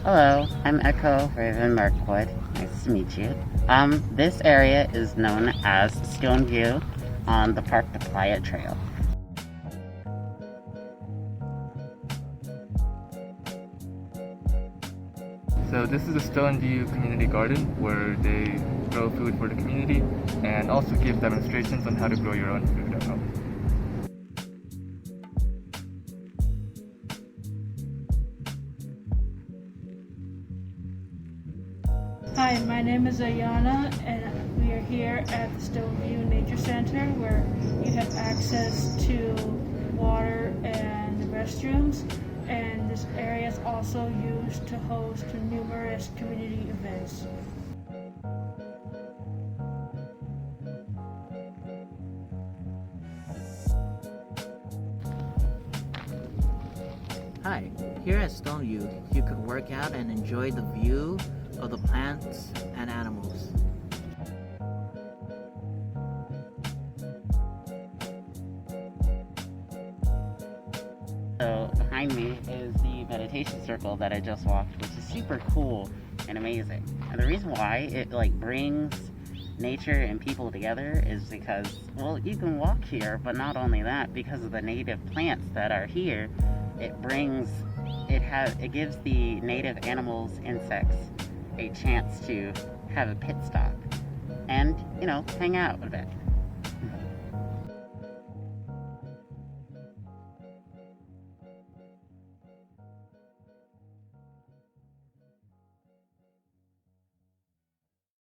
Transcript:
Hello, I'm Echo Raven Markwood. Nice to meet you. This area is known as Stoneview on the Park to Playa Trail. So this is a Stoneview community garden where they grow food for the community and also give demonstrations on how to grow your own food at home. Hi, my name is Ayana, and we are here at the Stoneview Nature Center where you have access to water and restrooms, and this area is also used to host numerous community events. Hi, here at Stoneview, you could work out and enjoy the view of the plants and animals. So behind me is the meditation circle that I just walked, which is super cool and amazing. And the reason why it brings nature and people together is because, well, you can walk here, but not only that, because of the native plants that are here, it gives the native animals, insects, a chance to have a pit stop and, hang out a bit.